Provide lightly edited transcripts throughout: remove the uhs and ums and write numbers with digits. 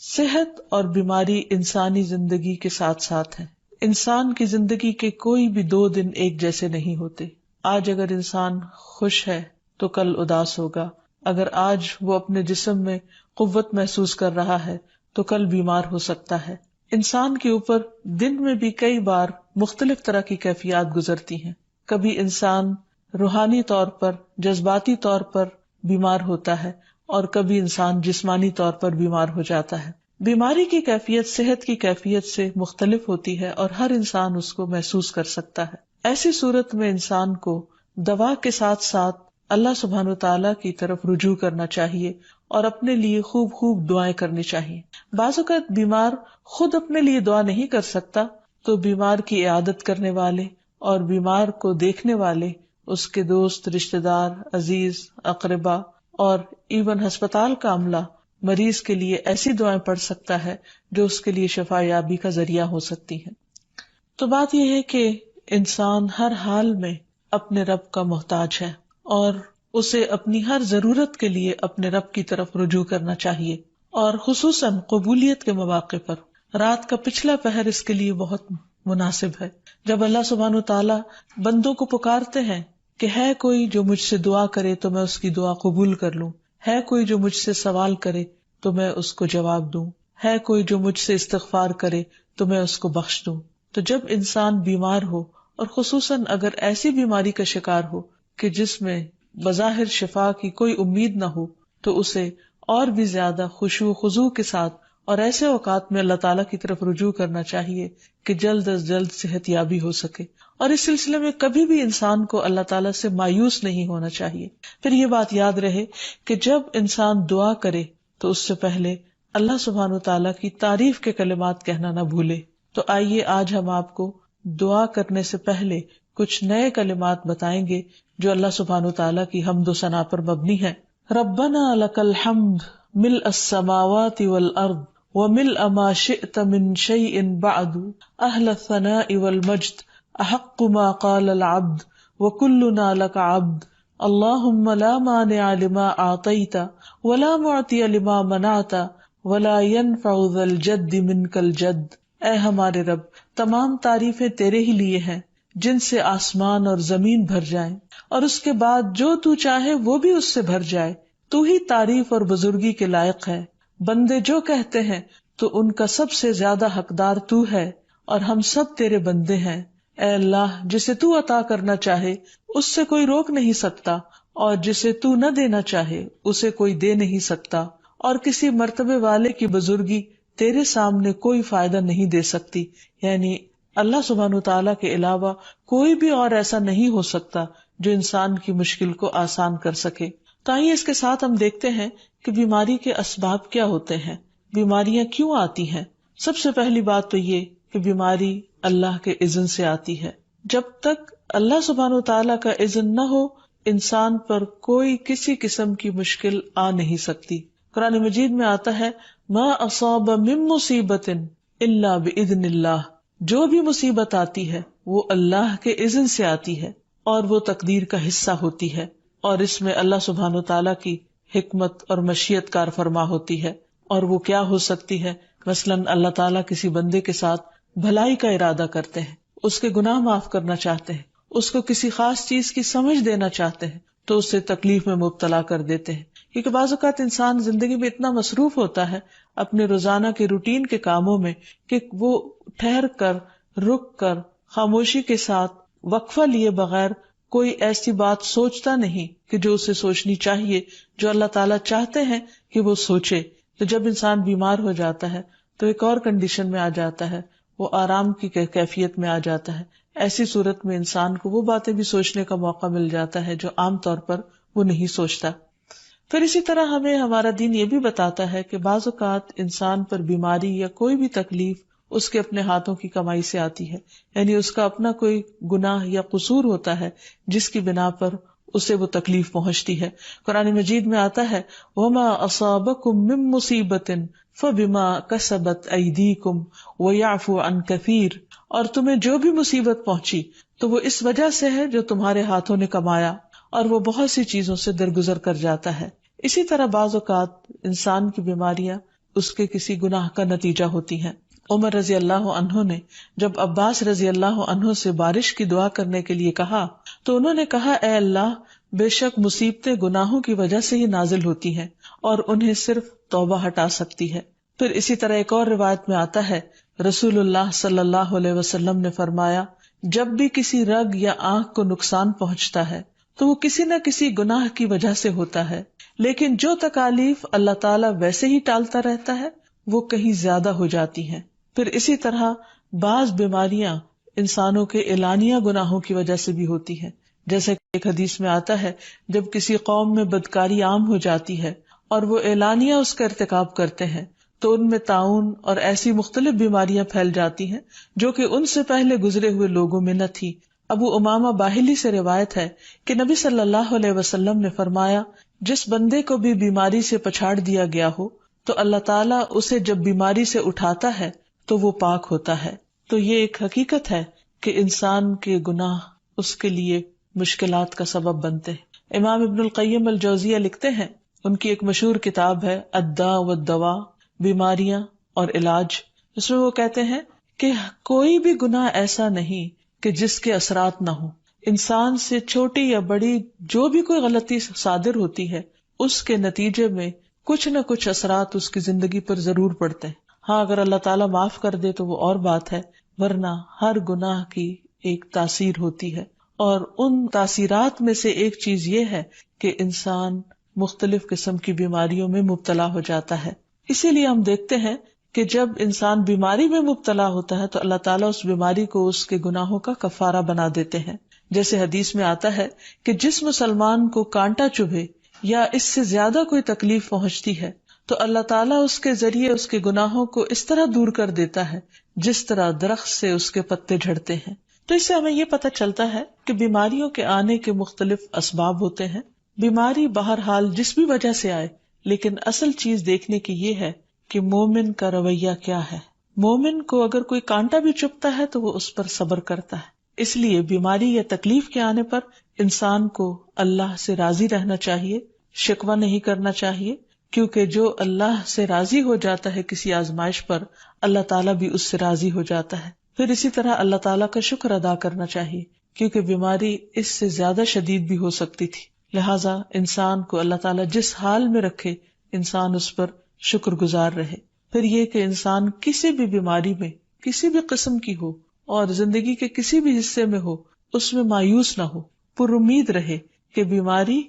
صحت اور بیماری انسانی زندگی کے ساتھ ساتھ ہے. انسان کی زندگی کے کوئی بھی 2 دن ایک جیسے نہیں ہوتے. آج اگر انسان خوش ہے تو کل اداس ہوگا. اگر آج وہ اپنے جسم میں قوت محسوس کر رہا ہے تو کل بیمار ہو سکتا ہے. انسان کے اوپر دن میں بھی کئی بار مختلف طرح کی کیفیات گزرتی ہیں. کبھی انسان روحانی طور پر، جذباتی طور پر بیمار ہوتا ہے اور کبھی انسان جسمانی طور پر بیمار ہو جاتا ہے. بیماری کی کیفیت صحت کی کیفیت سے مختلف ہوتی ہے اور ہر انسان اس کو محسوس کر سکتا ہے. ایسی صورت میں انسان کو دوا کے ساتھ ساتھ اللہ سبحانہ وتعالیٰ کی طرف رجوع کرنا چاہیے اور اپنے لیے خوب خوب دعائیں کرنی چاہیے. بعض اوقات بیمار خود اپنے لیے دعا نہیں کر سکتا تو بیمار کی عیادت کرنے والے اور بیمار کو دیکھنے والے، اس کے دوست، رشتہ دار، عزیز، اقربا اور ایون ہسپتال کا عملہ مریض کے لیے ایسی دعائیں پڑھ سکتا ہے جو اس کے لیے شفا یابی کا ذریعہ ہو سکتی ہیں. تو بات یہ ہے کہ انسان ہر حال میں اپنے رب کا محتاج ہے اور اسے اپنی ہر ضرورت کے لیے اپنے رب کی طرف رجوع کرنا چاہیے، اور خصوصاً قبولیت کے مواقع پر رات کا پچھلا پہر اس کے لیے بہت مناسب ہے، جب اللہ سبحانہ وتعالیٰ بندوں کو پکارتے ہیں کہ ہے کوئی جو مجھ سے دعا کرے تو میں اس کی دعا قبول کر لوں، ہے کوئی جو مجھ سے سوال کرے تو میں اس کو جواب دوں، ہے کوئی جو مجھ سے استغفار کرے تو میں اس کو بخش دوں. تو جب انسان بیمار ہو اور خصوصاً اگر ایسی بیماری کا شکار ہو کہ جس میں بظاہر شفا کی کوئی امید نہ ہو تو اسے اور بھی زیادہ خشوع و خضوع کے ساتھ اور ایسے اوقات میں اللہ تعالیٰ کی طرف رجوع کرنا چاہیے کہ جلد از جلد صحت یابی ہو سکے. اور اس سلسلے میں کبھی بھی انسان کو اللہ تعالیٰ سے مایوس نہیں ہونا چاہیے. پھر یہ بات یاد رہے کہ جب انسان دعا کرے تو اس سے پہلے اللہ سبحانہ وتعالیٰ کی تعریف کے کلمات کہنا نہ بھولے. تو آئیے آج ہم آپ کو دعا کرنے سے پہلے کچھ نئے کلمات بتائیں گے جو اللہ سبحانہ وتعالیٰ کی حمد و ثنا پر مبنی ہے. ربنا لک الحمد ملء السماوات والارض وملء ما شئت من شیء بعد اہل الثناء والمجد احق ما قال العبد وكلنا لك عبد اللهم لا مانع لما اعطيت ولا معطي لما منعت ولا ينفع ذا الجد منك الجد. اے ہمارے رب، تمام تعریفیں تیرے ہی لیے ہیں جن سے آسمان اور زمین بھر جائیں اور اس کے بعد جو تو چاہے وہ بھی اس سے بھر جائے. تو ہی تعریف اور بزرگی کے لائق ہے. بندے جو کہتے ہیں تو ان کا سب سے زیادہ حقدار تو ہے اور ہم سب تیرے بندے ہیں. اے اللہ، جسے تو عطا کرنا چاہے اس سے کوئی روک نہیں سکتا اور جسے تو نہ دینا چاہے اسے کوئی دے نہیں سکتا، اور کسی مرتبے والے کی بزرگی تیرے سامنے کوئی فائدہ نہیں دے سکتی. یعنی اللہ سبحانہ وتعالیٰ کے علاوہ کوئی بھی اور ایسا نہیں ہو سکتا جو انسان کی مشکل کو آسان کر سکے. تو آئیے اس کے ساتھ ہم دیکھتے ہیں کہ بیماری کے اسباب کیا ہوتے ہیں، بیماریاں کیوں آتی ہیں. سب سے پہلی بات تو یہ کہ بیماری اللہ کے اذن سے آتی ہے. جب تک اللہ سبحانہ وتعالیٰ کا اذن نہ ہو انسان پر کوئی کسی قسم کی مشکل آ نہیں سکتی. قرآن مجید میں آتا ہے ما اصاب من مصیبت الا باذن اللہ. جو بھی مصیبت آتی ہے وہ اللہ کے اذن سے آتی ہے اور وہ تقدیر کا حصہ ہوتی ہے، اور اس میں اللہ سبحانہ وتعالیٰ کی حکمت اور مشیت کار فرما ہوتی ہے. اور وہ کیا ہو سکتی ہے؟ مثلاً اللہ تعالیٰ کسی بندے کے ساتھ بھلائی کا ارادہ کرتے ہیں، اس کے گناہ معاف کرنا چاہتے ہیں، اس کو کسی خاص چیز کی سمجھ دینا چاہتے ہیں تو اسے تکلیف میں مبتلا کر دیتے ہیں. کیونکہ بعض اوقات انسان زندگی میں اتنا مصروف ہوتا ہے اپنے روزانہ کے روٹین کے کاموں میں کہ وہ ٹھہر کر، رک کر، خاموشی کے ساتھ وقفہ لیے بغیر کوئی ایسی بات سوچتا نہیں کہ جو اسے سوچنی چاہیے، جو اللہ تعالیٰ چاہتے ہیں کہ وہ سوچے. تو جب انسان بیمار ہو جاتا ہے تو ایک اور کنڈیشن میں آ جاتا ہے، وہ آرام کی کیفیت میں آ جاتا ہے. ایسی صورت میں انسان کو وہ باتیں بھی سوچنے کا موقع مل جاتا ہے جو عام طور پر وہ نہیں سوچتا. پھر اسی طرح ہمیں ہمارا دین یہ بھی بتاتا ہے کہ بعض اوقات انسان پر بیماری یا کوئی بھی تکلیف اس کے اپنے ہاتھوں کی کمائی سے آتی ہے، یعنی اس کا اپنا کوئی گناہ یا قصور ہوتا ہے جس کی بنا پر اسے وہ تکلیف پہنچتی ہے. قرآن مجید میں آتا ہے وَمَا أَصَابَكُم مِّن مُّصِيبَةٍ فَبِمَا كَسَبَتْ أَيْدِيكُمْ وَيَعْفُو عَن كَثِيرٍ. اور تمہیں جو بھی مصیبت پہنچی تو وہ اس وجہ سے ہے جو تمہارے ہاتھوں نے کمایا، اور وہ بہت سی چیزوں سے درگزر کر جاتا ہے. اسی طرح بعض اوقات انسان کی بیماریاں اس کے کسی گناہ کا نتیجہ ہوتی ہیں۔ عمر رضی اللہ عنہ نے جب عباس رضی اللہ عنہ سے بارش کی دعا کرنے کے لیے کہا تو انہوں نے کہا، اے اللہ، بے شک مصیبتیں گناہوں کی وجہ سے ہی نازل ہوتی ہیں اور انہیں صرف توبہ ہٹا سکتی ہے۔ پھر اسی طرح ایک اور روایت میں آتا ہے، رسول اللہ صلی اللہ علیہ وسلم نے فرمایا، جب بھی کسی رگ یا آنکھ کو نقصان پہنچتا ہے تو وہ کسی نہ کسی گناہ کی وجہ سے ہوتا ہے، لیکن جو تکالیف اللہ تعالیٰ ویسے ہی ٹالتا رہتا ہے وہ کہیں زیادہ ہو جاتی ہیں۔ پھر اسی طرح بعض بیماریاں انسانوں کے اعلانیہ گناہوں کی وجہ سے بھی ہوتی ہیں، جیسے کہ ایک حدیث میں آتا ہے، جب کسی قوم میں بدکاری عام ہو جاتی ہے اور وہ اعلانیہ اس کا ارتکاب کرتے ہیں تو ان میں طاعون اور ایسی مختلف بیماریاں پھیل جاتی ہیں جو کہ ان سے پہلے گزرے ہوئے لوگوں میں نہ تھی۔ ابو امامہ باہلی سے روایت ہے کہ نبی صلی اللہ علیہ وسلم نے فرمایا، جس بندے کو بھی بیماری سے پچھاڑ دیا گیا ہو تو اللہ تعالیٰ اسے جب بیماری سے اٹھاتا ہے تو وہ پاک ہوتا ہے۔ تو یہ ایک حقیقت ہے کہ انسان کے گناہ اس کے لیے مشکلات کا سبب بنتے ہیں۔ امام ابن القیم الجوزیہ لکھتے ہیں، ان کی ایک مشہور کتاب ہے الداء والدواء، بیماریاں اور علاج، اس میں وہ کہتے ہیں کہ کوئی بھی گناہ ایسا نہیں کہ جس کے اثرات نہ ہوں۔ انسان سے چھوٹی یا بڑی جو بھی کوئی غلطی صادر ہوتی ہے اس کے نتیجے میں کچھ نہ کچھ اثرات اس کی زندگی پر ضرور پڑتے ہیں۔ ہاں، اگر اللہ تعالیٰ معاف کر دے تو وہ اور بات ہے، ورنہ ہر گناہ کی ایک تاثیر ہوتی ہے، اور ان تاثیرات میں سے ایک چیز یہ ہے کہ انسان مختلف قسم کی بیماریوں میں مبتلا ہو جاتا ہے۔ اسی لیے ہم دیکھتے ہیں کہ جب انسان بیماری میں مبتلا ہوتا ہے تو اللہ تعالیٰ اس بیماری کو اس کے گناہوں کا کفارہ بنا دیتے ہیں۔ جیسے حدیث میں آتا ہے کہ جس مسلمان کو کانٹا چبھے یا اس سے زیادہ کوئی تکلیف پہنچتی ہے تو اللہ تعالیٰ اس کے ذریعے اس کے گناہوں کو اس طرح دور کر دیتا ہے جس طرح درخت سے اس کے پتے جھڑتے ہیں۔ تو اس سے ہمیں یہ پتہ چلتا ہے کہ بیماریوں کے آنے کے مختلف اسباب ہوتے ہیں۔ بیماری بہرحال جس بھی وجہ سے آئے، لیکن اصل چیز دیکھنے کی یہ ہے کہ مومن کا رویہ کیا ہے۔ مومن کو اگر کوئی کانٹا بھی چبھتا ہے تو وہ اس پر صبر کرتا ہے۔ اس لیے بیماری یا تکلیف کے آنے پر انسان کو اللہ سے راضی رہنا چاہیے، شکوہ نہیں کرنا چاہیے، کیونکہ جو اللہ سے راضی ہو جاتا ہے کسی آزمائش پر، اللہ تعالیٰ بھی اس سے راضی ہو جاتا ہے۔ پھر اسی طرح اللہ تعالیٰ کا شکر ادا کرنا چاہیے، کیونکہ بیماری اس سے زیادہ شدید بھی ہو سکتی تھی، لہٰذا انسان کو اللہ تعالیٰ جس حال میں رکھے انسان اس پر شکر گزار رہے۔ پھر یہ کہ انسان کسی بھی بیماری میں کسی بھی قسم کی ہو اور زندگی کے کسی بھی حصے میں ہو، اس میں مایوس نہ ہو، پر امید رہے کہ بیماری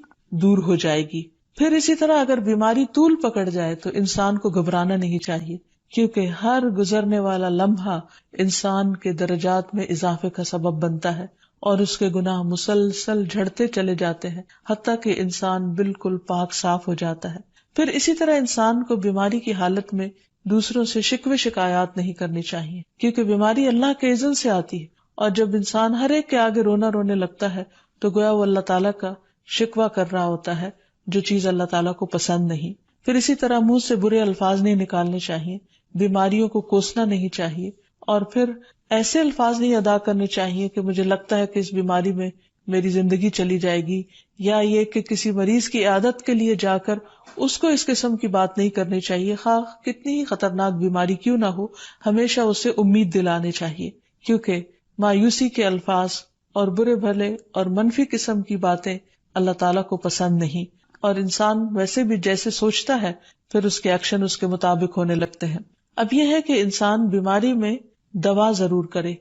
دور ہو جائے گی۔ پھر اسی طرح اگر بیماری طول پکڑ جائے تو انسان کو گھبرانا نہیں چاہیے، کیونکہ ہر گزرنے والا لمحہ انسان کے درجات میں اضافے کا سبب بنتا ہے اور اس کے گناہ مسلسل جھڑتے چلے جاتے ہیں حتیٰ کہ انسان بالکل پاک صاف ہو جاتا ہے۔ پھر اسی طرح انسان کو بیماری کی حالت میں دوسروں سے شکوے شکایات نہیں کرنی چاہیے، کیونکہ بیماری اللہ کے اذن سے آتی ہے، اور جب انسان ہر ایک کے آگے رونے لگتا ہے تو گویا وہ اللہ تعالیٰ کا شکوہ کر رہا ہوتا ہے، جو چیز اللہ تعالیٰ کو پسند نہیں۔ پھر اسی طرح منہ سے برے الفاظ نہیں نکالنے چاہیے، بیماریوں کو کوسنا نہیں چاہیے، اور پھر ایسے الفاظ نہیں ادا کرنے چاہیے کہ مجھے لگتا ہے کہ اس بیماری میں میری زندگی چلی جائے گی، یا یہ کہ کسی مریض کی عیادت کے لیے جا کر اس کو اس قسم کی بات نہیں کرنی چاہیے، خواہ کتنی ہی خطرناک بیماری کیوں نہ ہو، ہمیشہ اسے امید دلانے چاہیے، کیونکہ مایوسی کے الفاظ اور برے بھلے اور منفی قسم کی باتیں اللہ تعالیٰ کو پسند نہیں، اور انسان ویسے بھی جیسے سوچتا ہے پھر اس کے ایکشن اس کے مطابق ہونے لگتے ہیں۔ اب یہ ہے کہ انسان بیماری میں دوا ضرور کرے،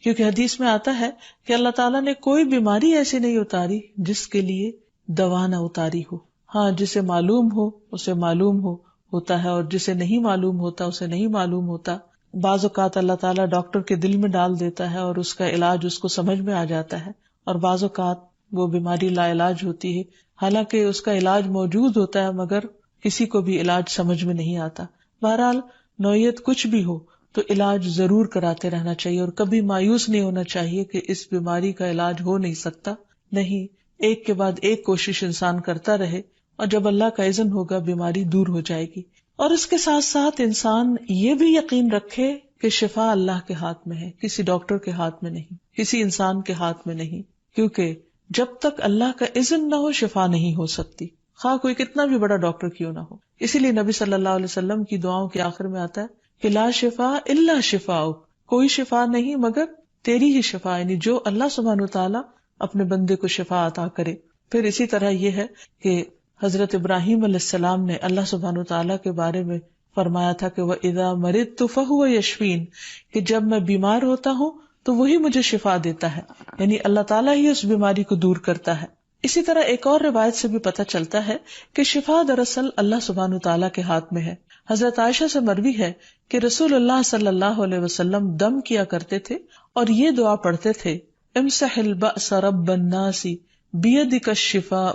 کیونکہ حدیث میں آتا ہے کہ اللہ تعالیٰ نے کوئی بیماری ایسی نہیں اتاری جس کے لیے دوا نہ اتاری ہو۔ ہاں، جسے معلوم ہو اسے معلوم ہوتا ہے، اور جسے نہیں معلوم ہوتا اسے نہیں معلوم ہوتا۔ بعض اوقات اللہ تعالیٰ ڈاکٹر کے دل میں ڈال دیتا ہے اور اس کا علاج اس کو سمجھ میں آ جاتا ہے، اور بعض اوقات وہ بیماری لا علاج ہوتی ہے، حالانکہ اس کا علاج موجود ہوتا ہے مگر کسی کو بھی علاج سمجھ میں نہیں آتا۔ بہرحال نوعیت کچھ بھی ہو تو علاج ضرور کراتے رہنا چاہیے، اور کبھی مایوس نہیں ہونا چاہیے کہ اس بیماری کا علاج ہو نہیں سکتا، نہیں، ایک کے بعد ایک کوشش انسان کرتا رہے، اور جب اللہ کا اذن ہوگا بیماری دور ہو جائے گی۔ اور اس کے ساتھ ساتھ انسان یہ بھی یقین رکھے کہ شفا اللہ کے ہاتھ میں ہے، کسی ڈاکٹر کے ہاتھ میں نہیں، کسی انسان کے ہاتھ میں نہیں، کیونکہ جب تک اللہ کا اذن نہ ہو شفا نہیں ہو سکتی، خواہ کوئی کتنا بھی بڑا ڈاکٹر کیوں نہ ہو۔ اسی لیے نبی صلی اللہ علیہ وسلم کی دعاؤں کے آخر میں آتا ہے کہ لا شفاء الا شفاء، کوئی شفا نہیں مگر تیری ہی شفا، یعنی جو اللہ سبحانہ وتعالیٰ اپنے بندے کو شفا عطا کرے۔ پھر اسی طرح یہ ہے کہ حضرت ابراہیم علیہ السلام نے اللہ سبحانہ وتعالیٰ کے بارے میں فرمایا تھا کہ وَإِذَا مَرِضْتُ فَهُوَ يَشْفِينِ، کہ جب میں بیمار ہوتا ہوں تو وہی مجھے شفا دیتا ہے، یعنی اللہ تعالیٰ ہی اس بیماری کو دور کرتا ہے۔ اسی طرح ایک اور روایت سے بھی پتہ چلتا ہے کہ شفا دراصل اللہ سبحانہ وتعالیٰ کے ہاتھ میں ہے۔ حضرت عائشہ سے مروی ہے کہ رسول اللہ صلی اللہ علیہ وسلم دم کیا کرتے تھے اور یہ دعا پڑھتے تھے، امسح البأس رب الناس بیدک الشفاء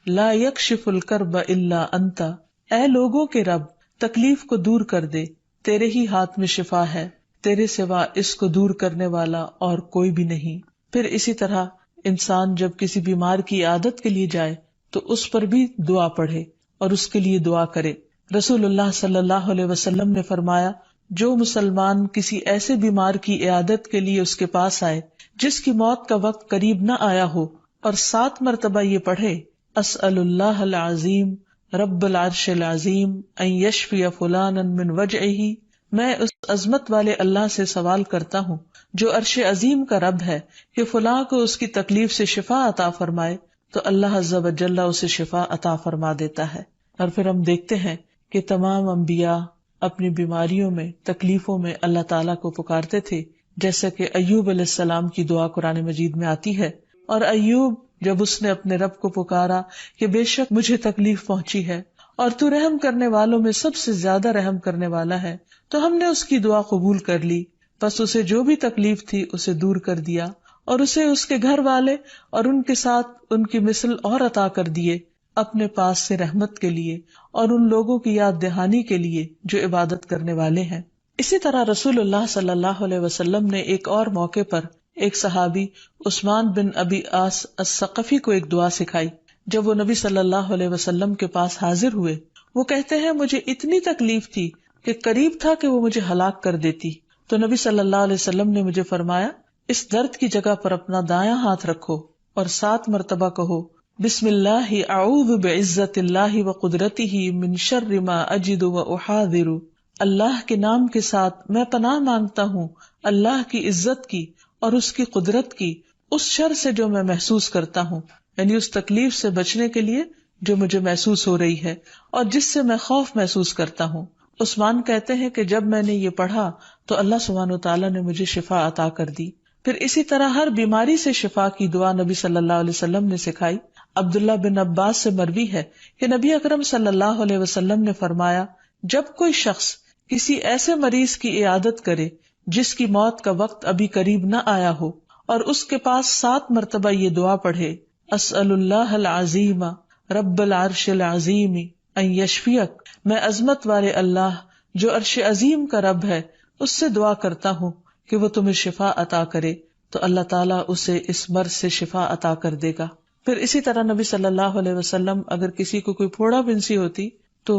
لا یکشف الکرب الا انت، اے لوگوں کے رب تکلیف کو دور کر دے، تیرے ہی ہاتھ میں شفا ہے، تیرے سوا اس کو دور کرنے والا اور کوئی بھی نہیں۔ پھر اسی طرح انسان جب کسی بیمار کی عیادت کے لیے جائے تو اس پر بھی دعا پڑھے اور اس کے لیے دعا کرے۔ رسول اللہ صلی اللہ علیہ وسلم نے فرمایا، جو مسلمان کسی ایسے بیمار کی عیادت کے لیے اس کے پاس آئے جس کی موت کا وقت قریب نہ آیا ہو اور 7 مرتبہ یہ پڑھے، اسأل اللہ العظیم رب العرش العظیم ان یشفی فلانا من وجعہ، میں اس عظمت والے اللہ سے سوال کرتا ہوں جو عرش عظیم کا رب ہے کہ فلاں کو اس کی تکلیف سے شفا عطا فرمائے، تو اللہ عز و جل اسے شفا عطا فرما دیتا ہے۔ اور پھر ہم دیکھتے ہیں کہ تمام انبیاء اپنی بیماریوں میں، تکلیفوں میں اللہ تعالیٰ کو پکارتے تھے، جیسا کہ ایوب علیہ السلام کی دعا قرآن مجید میں آتی ہے۔ اور ایوب جب اس نے اپنے رب کو پکارا کہ بے شک مجھے تکلیف پہنچی ہے اور تو رحم کرنے والوں میں سب سے زیادہ رحم کرنے والا ہے، تو ہم نے اس کی دعا قبول کر لی، بس اسے جو بھی تکلیف تھی اسے دور کر دیا اور اسے اس کے گھر والے اور ان کے ساتھ ان کی مثل اور عطا کر دیے اپنے پاس سے رحمت کے لیے اور ان لوگوں کی یاد دہانی کے لیے جو عبادت کرنے والے ہیں۔ اسی طرح رسول اللہ صلی اللہ علیہ وسلم نے ایک اور موقع پر ایک صحابی عثمان بن ابی عاص الثقفی کو ایک دعا سکھائی۔ جب وہ نبی صلی اللہ علیہ وسلم کے پاس حاضر ہوئے، وہ کہتے ہیں مجھے اتنی تکلیف تھی کہ قریب تھا کہ وہ مجھے ہلاک کر دیتی، تو نبی صلی اللہ علیہ وسلم نے مجھے فرمایا، اس درد کی جگہ پر اپنا دایاں ہاتھ رکھو اور 7 مرتبہ کہو، بسم اللہ اعوذ بعزت اللہ وقدرتہ من شر ما اجد واحاذر، اللہ کے نام کے ساتھ میں پناہ مانگتا ہوں اللہ کی عزت کی اور اس کی قدرت کی اس شر سے جو میں محسوس کرتا ہوں، یعنی اس تکلیف سے بچنے کے لیے جو مجھے محسوس ہو رہی ہے اور جس سے میں خوف محسوس کرتا ہوں۔ عثمان کہتے ہیں کہ جب میں نے یہ پڑھا تو اللہ سبحانہ وتعالیٰ نے مجھے شفا عطا کر دی۔ پھر اسی طرح ہر بیماری سے شفا کی دعا نبی صلی اللہ علیہ وسلم نے سکھائی۔ عبداللہ بن عباس سے مروی ہے کہ نبی اکرم صلی اللہ علیہ وسلم نے فرمایا، جب کوئی شخص کسی ایسے مریض کی عیادت کرے جس کی موت کا وقت ابھی قریب نہ آیا ہو اور اس کے پاس 7 مرتبہ یہ دعا پڑھے، اسأل اللہ العظیم رب العرش العظیم ان یشفیک، میں عظمت والے اللہ جو عرش عظیم کا رب ہے اس سے دعا کرتا ہوں کہ وہ تمہیں شفا عطا کرے، تو اللہ تعالیٰ اسے اس مرض سے شفا عطا کر دے گا۔ پھر اسی طرح نبی صلی اللہ علیہ وسلم اگر کسی کو کوئی پھوڑا بنسی ہوتی تو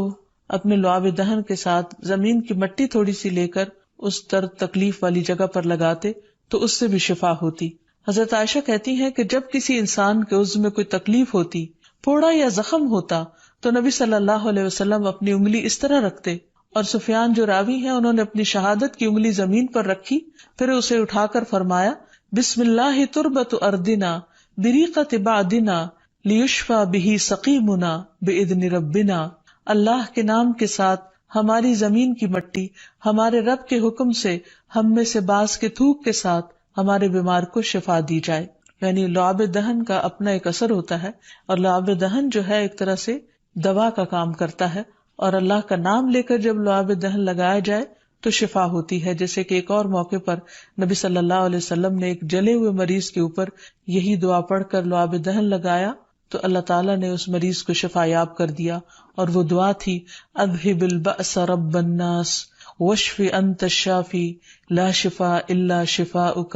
اپنے لعاب دہن کے ساتھ زمین کی مٹی تھوڑی سی لے کر اس درد تکلیف والی جگہ پر لگاتے تو اس سے بھی شفا ہوتی۔ حضرت عائشہ کہتی ہیں کہ جب کسی انسان کے عضو میں کوئی تکلیف ہوتی، پھوڑا یا زخم ہوتا، تو نبی صلی اللہ علیہ وسلم اپنی انگلی اس طرح رکھتے، اور سفیان جو راوی ہیں انہوں نے اپنی شہادت کی انگلی زمین پر رکھی، پھر اسے اٹھا کر فرمایا، بسم اللہ تربت اردنا بریقت بعدنا لیشفى به سقیمنا باذن ربنا، اللہ کے نام کے ساتھ ہماری زمین کی مٹی ہمارے رب کے حکم سے ہم میں سے بعض کے تھوک کے ساتھ ہمارے بیمار کو شفا دی جائے۔ یعنی لعاب دہن کا اپنا ایک اثر ہوتا ہے، اور لعاب دہن جو ہے ایک طرح سے دوا کا کام کرتا ہے، اور اللہ کا نام لے کر جب لعاب دہن لگایا جائے تو شفا ہوتی ہے۔ جیسے کہ ایک اور موقع پر نبی صلی اللہ علیہ وسلم نے ایک جلے ہوئے مریض کے اوپر یہی دعا پڑھ کر لعاب دہن لگایا تو اللہ تعالیٰ نے اس مریض کو شفا یاب کر دیا، اور وہ دعا تھی، اذہب البأس رب الناس واشف انت الشافی لا شفاء الا شفاؤک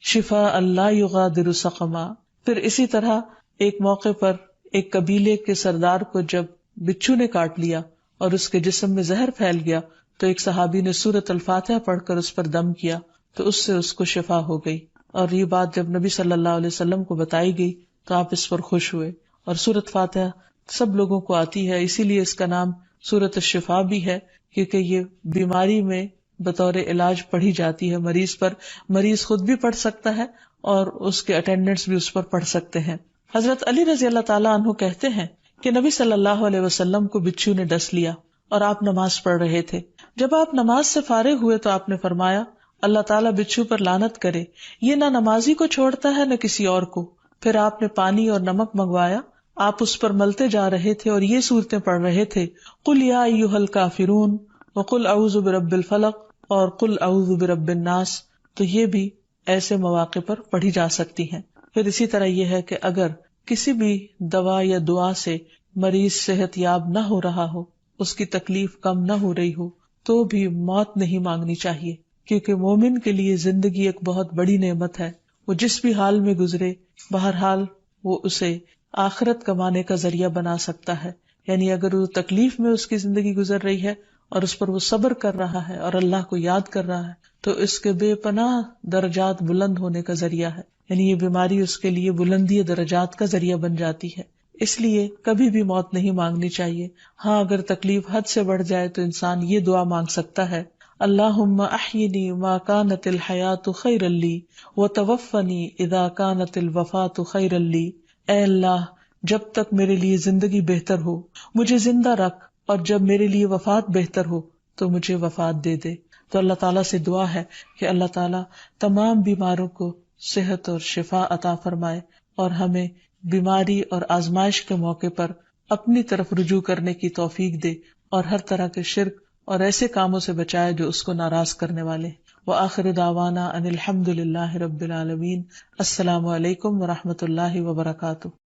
شفاء لا یغادر سقما۔ پھر اسی طرح ایک موقع پر ایک قبیلے کے سردار کو جب بچھو نے کاٹ لیا اور اس کے جسم میں زہر پھیل گیا تو ایک صحابی نے سورۃ الفاتحہ پڑھ کر اس پر دم کیا تو اس سے اس کو شفا ہو گئی، اور یہ بات جب نبی صلی اللہ علیہ وسلم کو بتائی گئی تو آپ اس پر خوش ہوئے۔ اور سورۃ فاتحہ سب لوگوں کو آتی ہے، اسی لیے اس کا نام سورۃ الشفا بھی ہے، کیونکہ یہ بیماری میں بطور علاج پڑھی جاتی ہے مریض پر. مریض خود بھی پڑھ سکتا ہے اور اس کے اٹینڈنٹس بھی اس پر پڑھ سکتے ہیں. حضرت علی رضی اللہ تعالیٰ عنہ کہتے ہیں کہ نبی صلی اللہ علیہ وسلم کو بچھو نے ڈس لیا اور آپ نماز پڑھ رہے تھے. جب آپ نماز سے فارغ ہوئے تو آپ نے فرمایا اللہ تعالیٰ بچھو پر لعنت کرے، یہ نہ نمازی کو چھوڑتا ہے نہ کسی اور کو. پھر آپ نے پانی اور نمک منگوایا، آپ اس پر ملتے جا رہے تھے اور یہ صورتیں پڑھ رہے تھے، قل یا ایھا الکافرون وقل اعوذ برب الفلق اور قل اعوذ برب الناس. تو یہ بھی ایسے مواقع پر پڑھی جا سکتی ہیں. پھر اسی طرح یہ ہے کہ اگر کسی بھی دوا یا دعا سے مریض صحت یاب نہ ہو رہا ہو، اس کی تکلیف کم نہ ہو رہی ہو، تو بھی موت نہیں مانگنی چاہیے، کیونکہ مومن کے لیے زندگی ایک بہت بڑی نعمت ہے. وہ جس بھی حال میں گزرے، بہرحال وہ اسے آخرت کمانے کا ذریعہ بنا سکتا ہے. یعنی اگر وہ تکلیف میں اس کی زندگی گزر رہی ہے اور اس پر وہ صبر کر رہا ہے اور اللہ کو یاد کر رہا ہے، تو اس کے بے پناہ درجات بلند ہونے کا ذریعہ ہے. یعنی یہ بیماری اس کے لیے بلندی درجات کا ذریعہ بن جاتی ہے. اس لیے کبھی بھی موت نہیں مانگنی چاہیے. ہاں اگر تکلیف حد سے بڑھ جائے تو انسان یہ دعا مانگ سکتا ہے، اللہم احینی ما کانت الحیات خیرا لی وتوفنی اذا کانت الوفات خیرا لی. اے اللہ، جب تک میرے لیے زندگی بہتر ہو مجھے زندہ رکھ، اور جب میرے لیے وفات بہتر ہو تو مجھے وفات دے دے. تو اللہ تعالیٰ سے دعا ہے کہ اللہ تعالیٰ تمام بیماروں کو صحت اور شفا عطا فرمائے، اور ہمیں بیماری اور آزمائش کے موقع پر اپنی طرف رجوع کرنے کی توفیق دے، اور ہر طرح کے شرک اور ایسے کاموں سے بچائے جو اس کو ناراض کرنے والے. وآخر دعوانا ان الحمد للہ رب العالمین. السلام علیکم ورحمۃ اللہ وبرکاتہ.